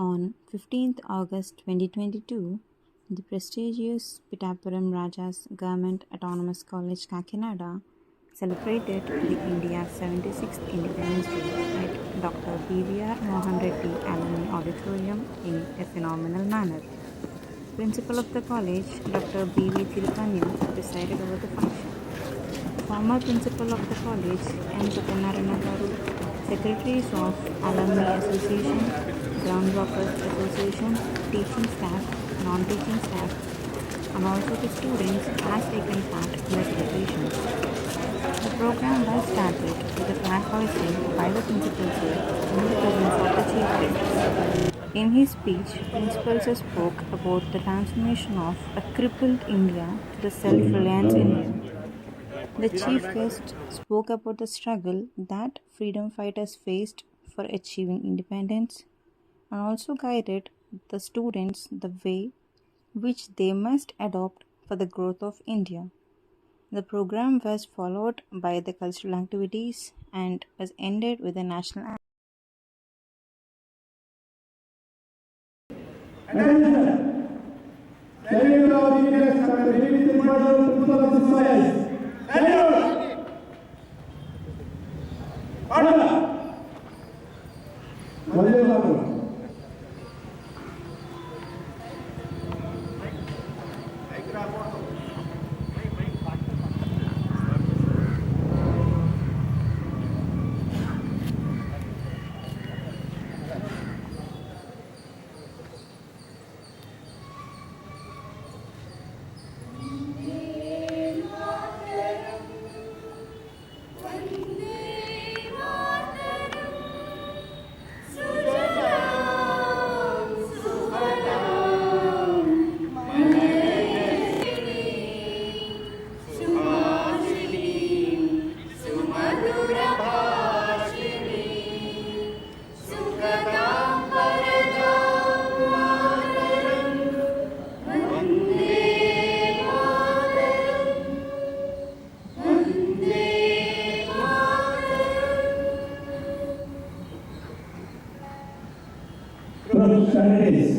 On 15th August 2022, the prestigious Pittapuram Rajas Government Autonomous College Kakinada celebrated the India's 76th Independence Day at Dr. B.V.R. Mohan Reddy Alumni Auditorium in a phenomenal manner. Principal of the college, Dr. B.V. Tirupanya, presided over the function. Former principal of the college, M. Satyanarayana Garu, secretaries of Alumni Association, Groundworkers Association, teaching staff, non-teaching staff, and also the students has taken part in the celebrations. The program was started with a flag hoisting by the principal sir in the presence of the chief guest. In his speech, Principal Sir spoke about the transformation of a crippled India to the self-reliance India. The chief guest spoke about the struggle that freedom fighters faced for achieving independence and also guided the students the way which they must adopt for the growth of India. The program was followed by the cultural activities and was ended with a national anthem. Attention! Salute our leaders, Dr. David Tirupati, Principal of this college. Salute! Order! Vande Mataram. Saturdays.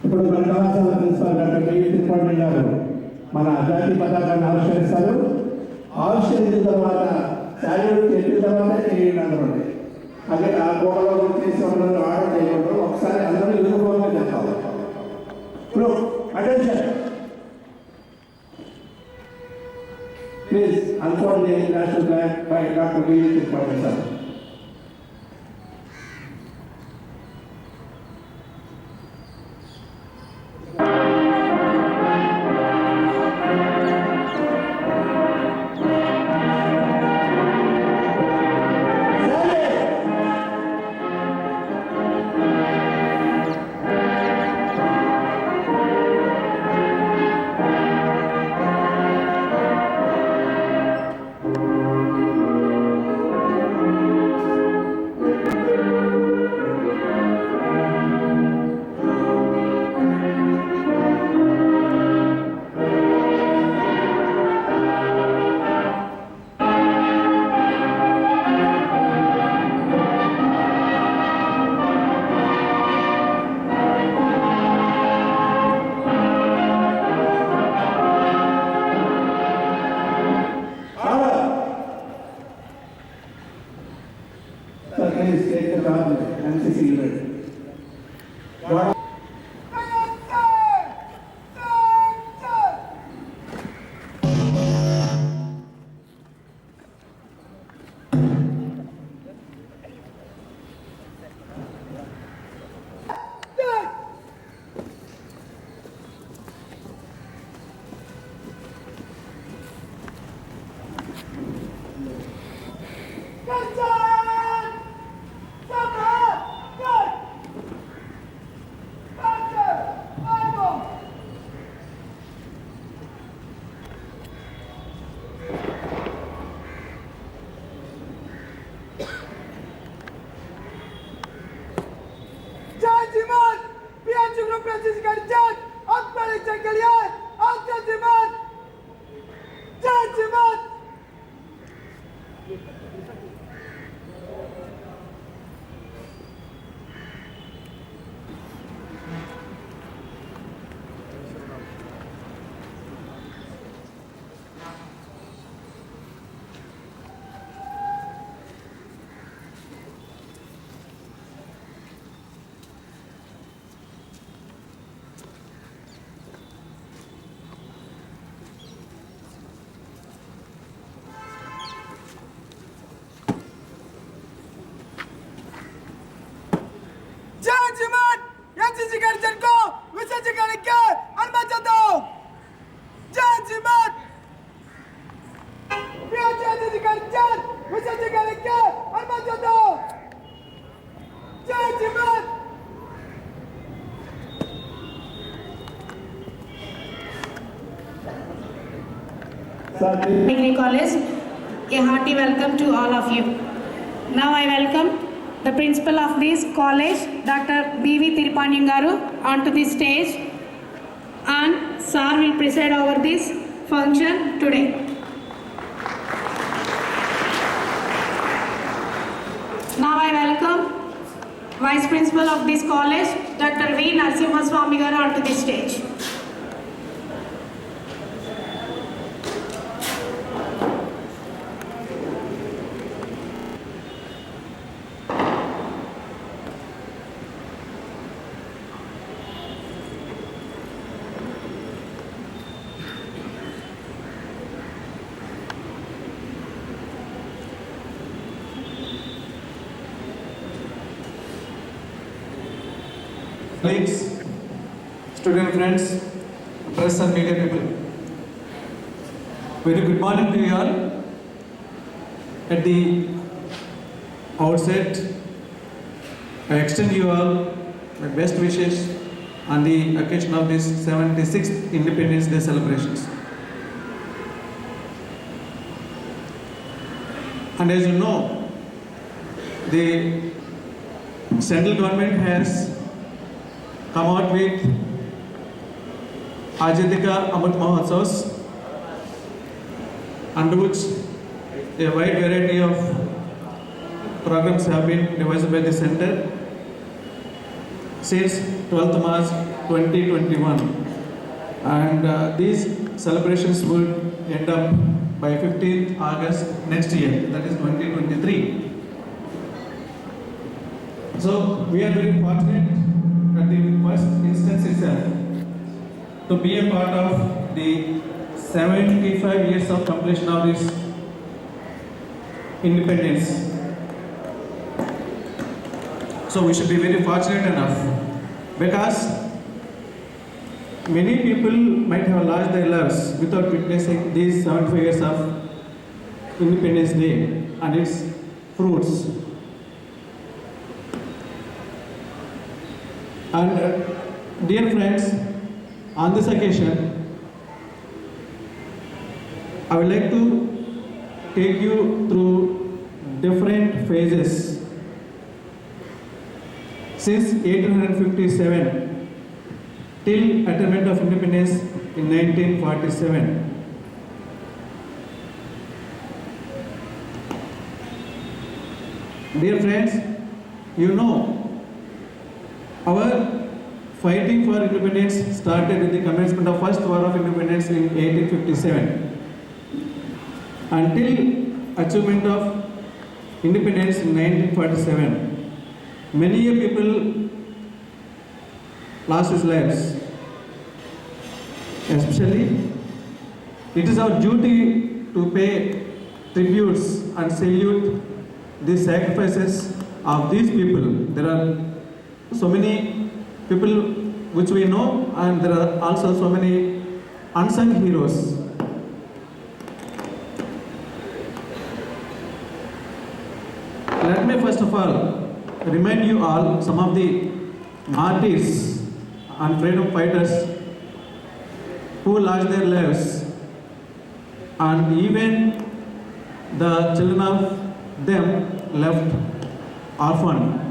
ఇప్పుడు మన కళాశాల principal doctor KV Tirupati గారు మన జాతీయ పతాకాన్ని ఆవిష్కరిస్తారు. ఆవిష్కరించిన తర్వాత salute చెప్పిన తర్వాత చేయండి అందరూ. అదే ఆ గోడలో చేసి అందరూ ఆర్డర్ చేయకూడదు. ఒకసారి అందరూ యూనిఫామ్గా చెప్పాలి. ఇప్పుడు attention please unfold the national flag by doctor KV Tirupati sir. Please take the garment and see it. Sir, please. Degree College. A hearty welcome to all of you. Now I welcome the principal of this college, Dr. B.V. Tirupaniam garu, onto the stage, and sir will preside over this function today. Now I welcome Vice Principal of this college, Dr. V. Narasimha Swami garu, onto the stage. Colleagues, student friends, press and media people. Very good morning to you all. At the outset, I extend you all my best wishes on the occasion of this 76th Independence Day celebrations. And as you know, the central government has come out with Azadi Ka Amrit Mahotsavs, under which a wide variety of programs have been devised by the center since 12th March 2021, and these celebrations would end up by 15th August next year, that is 2023. So we are very fortunate at the first instance itself to be a part of the 75 years of completion of this independence. So we should be very fortunate enough, because many people might have lost their lives without witnessing these 75 years of Independence Day and its fruits. And dear friends, on this occasion, I would like to take you through different phases since 1857 till attainment of independence in 1947. Dear friends, you know, our fighting for independence started with the commencement of First War of Independence in 1857 until achievement of independence in 1947. Many people lost his lives. Especially, it is our duty to pay tributes and salute the sacrifices of these people. There are so many people which we know, and there are also so many unsung heroes. Let me first of all remind you all some of the martyrs and freedom fighters who lost their lives, and even the children of them left orphaned.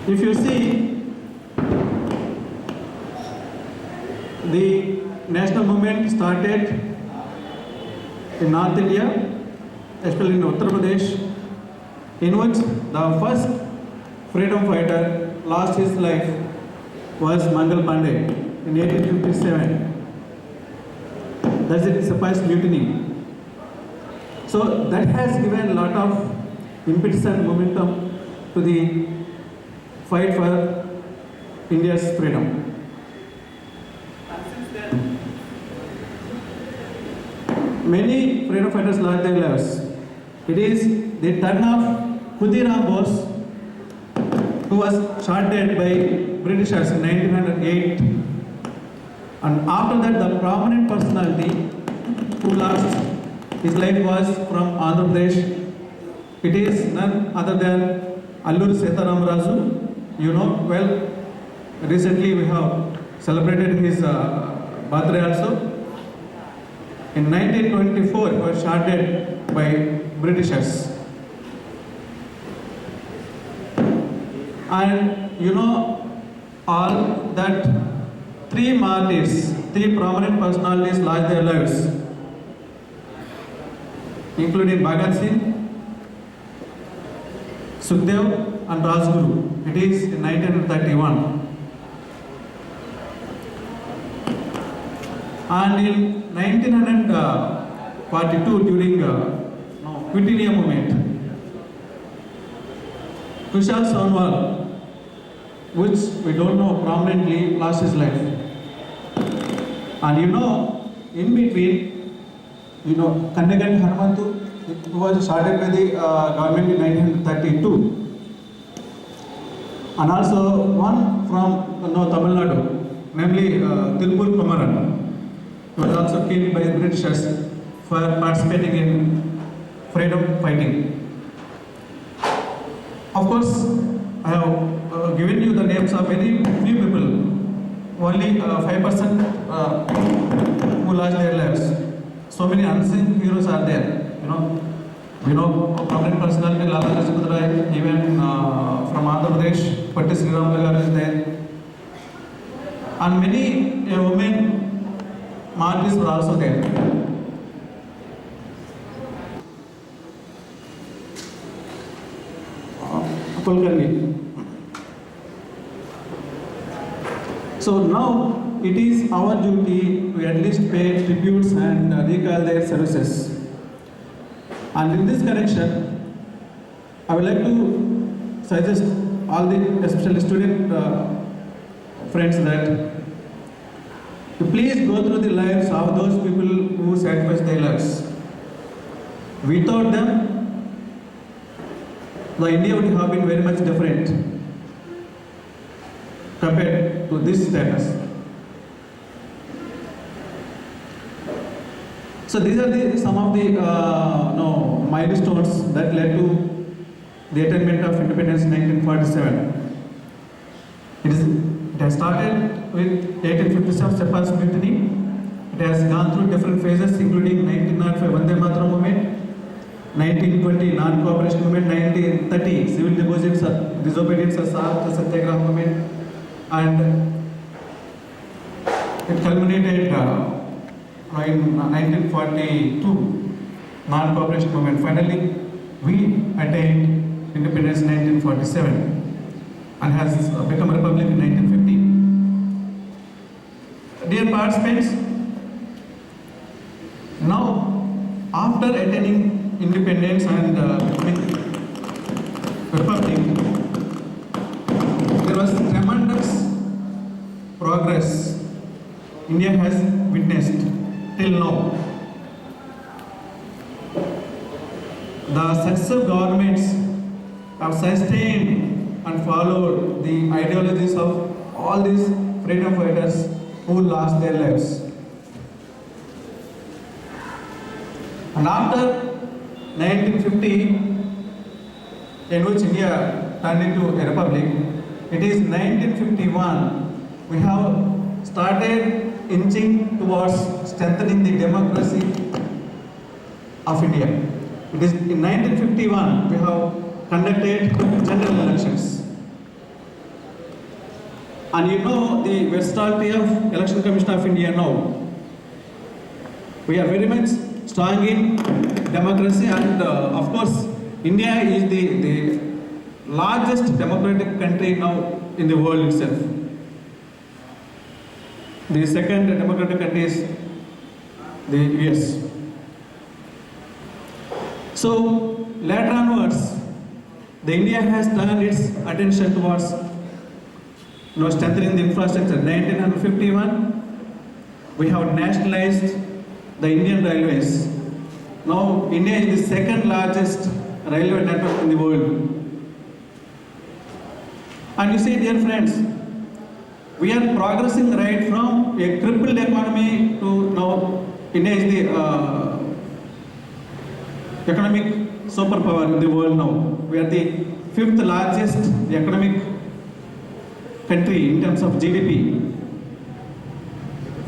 If you see, the national movement started in North India, especially in Uttar Pradesh, in which the first freedom fighter lost his life was Mangal Pandey in 1857. That's the Sepoys Mutiny. So that has given a lot of impetus and momentum to the fight for India's freedom. Many freedom fighters lost their lives. It is the turn of Khudiram Bose, who was shot dead by Britishers in 1908. And after that, the prominent personality who lost his life was from Andhra Pradesh. It is none other than Alluri Sitaram Raju. You know well, recently we have celebrated his birthday also. In 1924, it was started by Britishers. And you know all that three martyrs, three prominent personalities lost their lives, including Bhagat Singh, Sukhdev and Rajguru. It is in 1931. And in 1942, during Quit India movement, Kushal Sonwal, which we don't know prominently, lost his life. And you know, in between, Kandagan Hanumantu, it was started by the government in 1932. And also one from Tamil Nadu, namely Tilpur Kumaran, who was also killed by the Britishers for participating in freedom fighting. Of course, I have given you the names of very few people, only 5% who lost their lives. So many unseen heroes are there. We know prominent personality Lala Lajpat Rai, even from Andhra Pradesh, Patti Sriramulu Garu is there. And many women martyrs were also there. Kulkarni. So now it is our duty to at least pay tributes and recall their services. And in this connection, I would like to suggest all the, especially student friends, that to please go through the lives of those people who sacrificed their lives. Without them, the India would have been very much different compared to this status. So these are some of the milestones that led to the attainment of independence in 1947. It has started with 1857 Sepoys Mutiny. It has gone through different phases, including 1905 Vande Mataram movement, 1920 non-cooperation movement, 1930 civil disobedience or Sarth Satyagraha movement, and it culminated in 1942 non-cooperation movement. Finally, we attained independence in 1947 and has become a republic in 1950. Dear participants, now after attaining independence and republic, there was tremendous progress India has witnessed till now. The successive governments have sustained and followed the ideologies of all these freedom fighters who lost their lives. And after 1950, in which India turned into a republic, it is 1951 we have started inching towards strengthening the democracy of India. It is in 1951 we have conducted general elections. And you know the versatility of Election Commission of India now. We are very much strong in democracy, and of course India is the largest democratic country now in the world itself. The second democratic country is the US. So later onwards, the India has turned its attention towards strengthening the infrastructure. 1951, we have nationalized the Indian Railways. Now India is the second largest railway network in the world. And you see, dear friends, we are progressing right from a crippled economy to now India is the economic superpower in the world now. We are the fifth largest economic country in terms of GDP.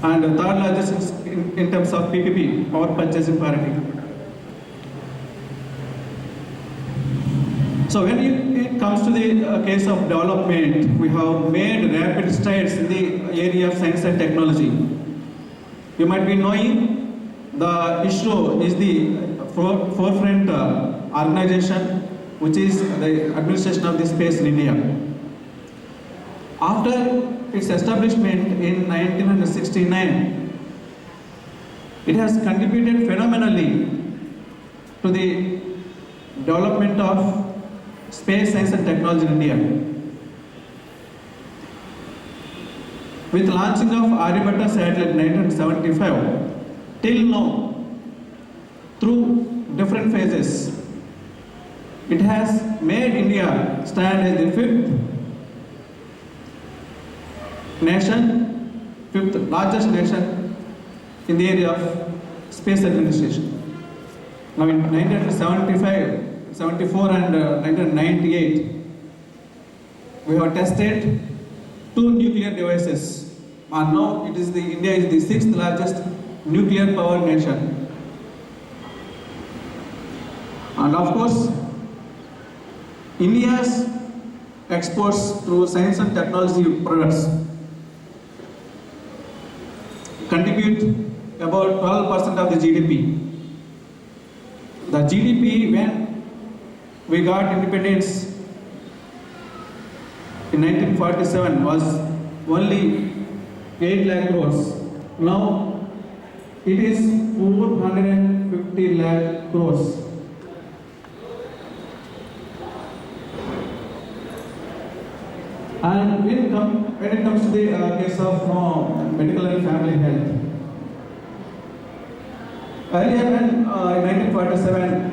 and third largest in terms of PPP, power purchasing parity. So when it comes to the case of development, we have made rapid strides in the area of science and technology. You might be knowing the ISRO is the forefront organization which is the administration of the space in India. After its establishment in 1969, it has contributed phenomenally to the development of space science and technology in India. With launching of Aryabhatta satellite in 1975, till now, through different phases, it has made India stand as the fifth largest nation in the area of space administration. Now in 1975, 74 and 1998, we have tested 2 nuclear devices, and now India is the 6th largest nuclear power nation. And of course, India's exports through science and technology products contribute about 12% of the GDP. The GDP when we got independence in 1947 was only 8 lakh crores. Now it is 450 lakh crores. And when it comes to the case of medical and family health, earlier when in 1947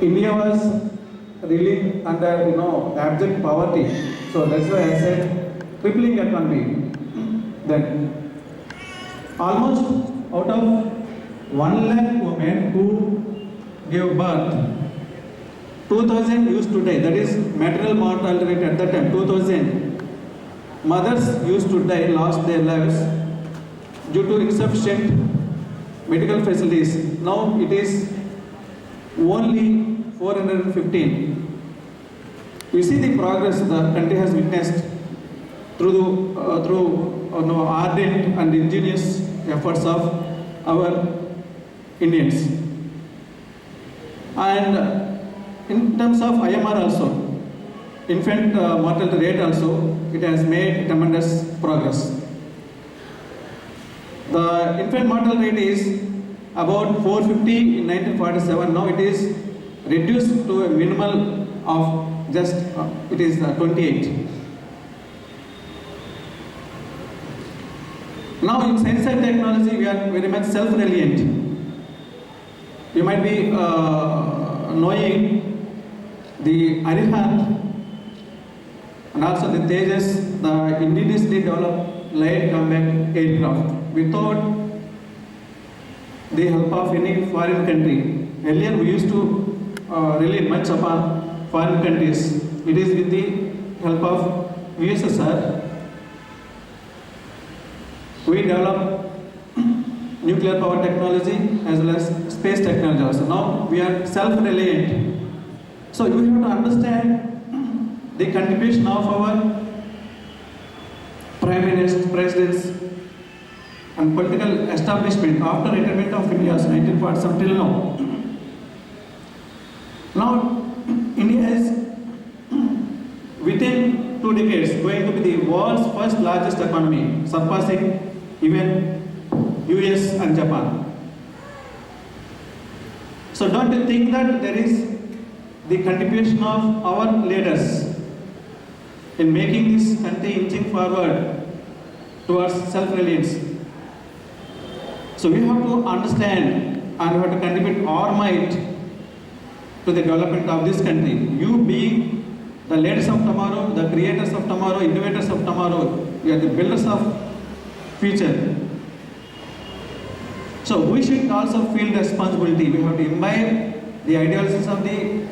India was really under abject poverty, so that's why I said crippling economy. Then almost out of 1 lakh women who gave birth, 2,000 used to die. That is maternal mortality rate at that time. 2,000 mothers used to die, lost their lives due to insufficient medical facilities. Now it is only 415. You see the progress the country has witnessed through ardent and ingenious efforts of our Indians. And in terms of IMR also, infant mortality rate also, it has made tremendous progress. The infant mortality rate is about 450 in 1947. Now it is reduced to a minimal of just, it is 28. Now in science and technology, we are very much self-reliant. You might be knowing the Arihant and also the Tejas, the indigenously developed light combat aircraft without the help of any foreign country. Earlier we used to rely much upon foreign countries. It is with the help of USSR we develop nuclear power technology as well as space technology also. Now we are self-reliant. So we have to understand the contribution of our prime ministers, presidents and political establishment after retirement of India 1947 till now. Now India is within 2 decades going to be the world's first largest economy, surpassing even US and Japan. So don't you think that there is the contribution of our leaders in making this country inching forward towards self-reliance? So we have to understand and we have to contribute our might to the development of this country. You being the leaders of tomorrow, the creators of tomorrow, innovators of tomorrow, you are the builders of future. So we should also feel responsibility. We have to imbibe the ideals of the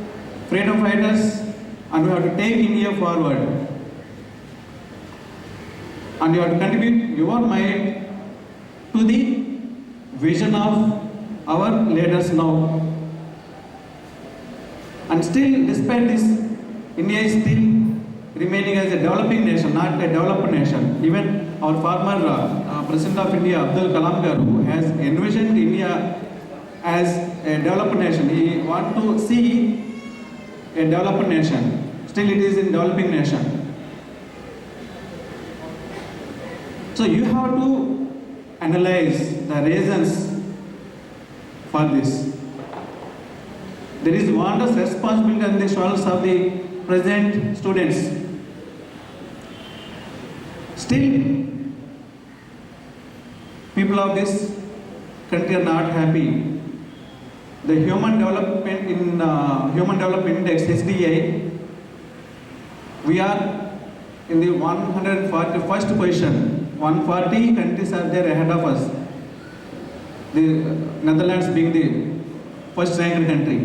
freedom fighters and we have to take India forward. And and you have to contribute your mind to the vision of our leaders now. And still, despite this, India is still remaining as a developing nation, not a developed nation. Even our former President of India, Abdul Kalam Garu, has envisioned India as a developed nation. He wants to see a developed nation. Still, it is a developing nation. So you have to analyze the reasons for this. There is enormous responsibility on the shoulders of the present students. Still, people of this country are not happy. The Human Development Index (HDI), we are in the 141st position. 140 countries are there ahead of us. The Netherlands being the first ranked country.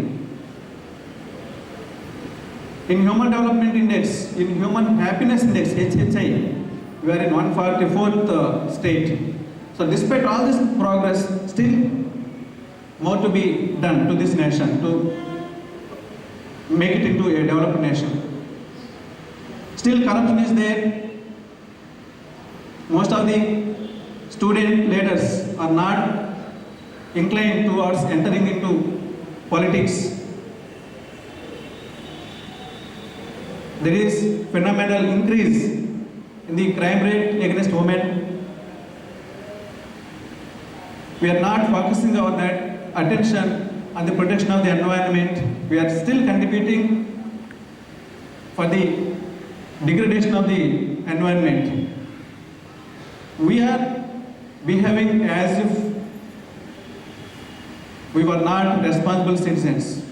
In Human Development Index, in Human Happiness Index (HHI), we are in 144th state. So despite all this progress, still more to be done to this nation to make it into a developed nation. Still corruption is there. Most of the student leaders are not inclined towards entering into politics. There is phenomenal increase in the crime rate against women. We are not focusing on that attention on the protection of the environment. We are still contributing for the degradation of the environment. We are behaving as if we were not responsible citizens.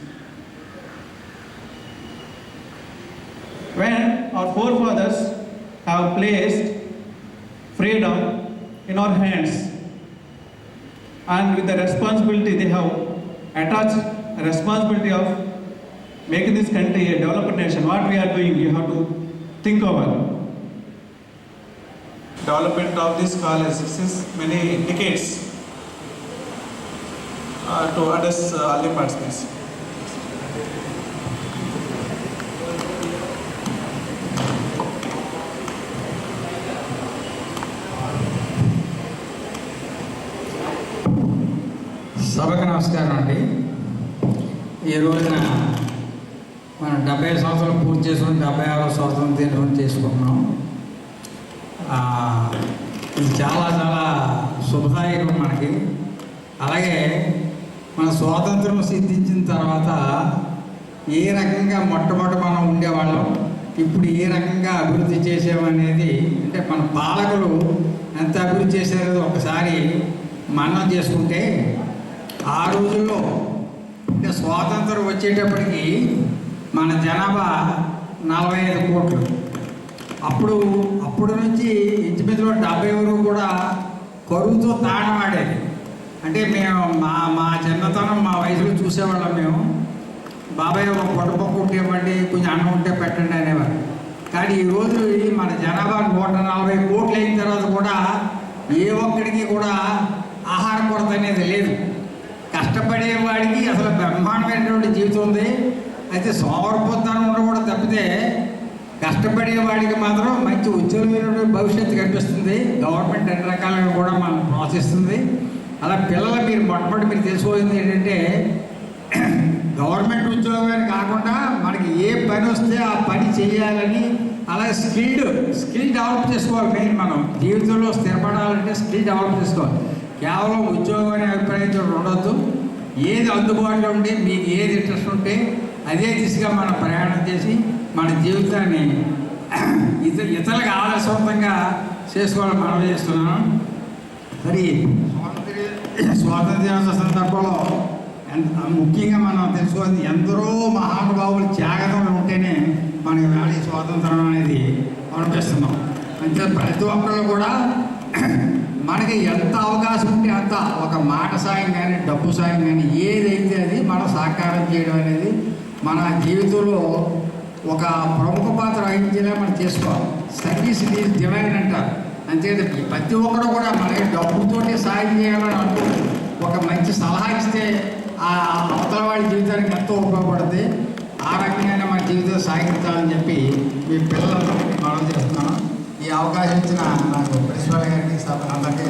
When our forefathers have placed freedom in our hands, and with the responsibility they have attached a responsibility of making this country a developed nation, what we are doing, you have to think over. Development of this college since many decades to address all the participants. సభకు నమస్కారం అండి. ఈ రోజున మనం 70 సంవత్సరాలు పూర్తి చేసుకుని 76వ స్వాతంత్ర దినోత్సవం చేసుకుంటున్నాం. ఇది చాలా చాలా శుభదాయకం మనకి. అలాగే మన స్వాతంత్రం సిద్ధించిన తర్వాత ఏ రకంగా మొట్టమొదటి మనం ఉండేవాళ్ళం, ఇప్పుడు ఏ రకంగా అభివృద్ధి చేసామనేది, అంటే మన పాలకులు ఎంత అభివృద్ధి చేశారో ఒకసారి మననం చేసుకుంటే, ఆ రోజుల్లో అంటే స్వాతంత్రం వచ్చేటప్పటికి మన జనాభా 45 కోట్లు. అప్పుడు నుంచి ఇంచుమించులో 70 వరకు కూడా కరువుతో తాళమాడేది. అంటే మేము మా చిన్నతనం మా వయసులో చూసేవాళ్ళం. మేము బాబాయ్ ఒక పొట్టపొక్క ఉంటే ఇవ్వండి, కొంచెం అన్నం ఉంటే పెట్టండి అనేవారు. కానీ ఈరోజు మన జనాభా 140 కోట్లు అయిన తర్వాత కూడా ఏ ఒక్కడికి కూడా ఆహార కొరత అనేది లేదు. కష్టపడేవాడికి అసలు బ్రహ్మాండమైనటువంటి జీవితం ఉంది. అయితే సోమరిపోతనం ఉండకూడదు తప్పితే కష్టపడేవాడికి మాత్రం మంచి ఉజ్వలమైనటువంటి భవిష్యత్తు కనిపిస్తుంది. గవర్నమెంట్ అన్ని రకాలుగా కూడా మనం ప్రోత్సహిస్తుంది. అలా పిల్లలు మీరు మొట్టమొదటి మీరు తెలుసుకోవాల్సింది ఏంటంటే, గవర్నమెంట్ ఉద్యోగమే కాకుండా మనకి ఏ పని వస్తే ఆ పని చేయాలని, అలాగే స్కిల్ డెవలప్ చేసుకోవాలి. మెయిన్ మనం జీవితంలో స్థిరపడాలంటే స్కిల్ డెవలప్ చేసుకోవాలి. కేవలం ఉద్యోగం అనే అభిప్రాయంతో ఉండొద్దు. ఏది అందుబాటులో ఉంటే మీకు ఏది ఇంట్రెస్ట్ ఉంటే అదే దిశగా మనం ప్రయాణం చేసి మన జీవితాన్ని ఇతరులకు ఆదర్శవంతంగా చేసుకోవాలని మనం చేస్తున్నాను. మరి స్వాతంత్ర దినోత్సవ సందర్భంలో ముఖ్యంగా మనం తెలుసుకోవాలి, ఎందరో మహానుభావులు త్యాగం ఉంటేనే మనకి వేళ స్వాతంత్రం అనేది అనిపిస్తున్నాం. అంటే ప్రతి ఒక్కరు కూడా మనకి ఎంత అవకాశం ఉంటే అంత, ఒక మాట సాయం కానీ డబ్బు సాయం కానీ ఏదైతే అది మనం సాకారం చేయడం అనేది మన జీవితంలో ఒక ప్రముఖ పాత్ర వహించేలా మనం చేసుకోవాలి. సర్వీస్ ఈజ్ డివైన్ అంటారు. అంతేకాదు ప్రతి ఒక్కరు కూడా మనకి డబ్బుతోటి సాయం చేయాలని అనుకుంటుంది. ఒక మంచి సలహా ఇస్తే ఆ అవతల వాళ్ళ జీవితానికి ఎంతో ఉపయోగపడుతుంది. ఆ రకంగానే మన జీవితం సాగించాలని చెప్పి మీ పిల్లలందరికీ మనం చేస్తున్నాను. ఈ అవకాశం ఇచ్చిన నాకు ప్రిన్సిపల్ గారికి అందరికీ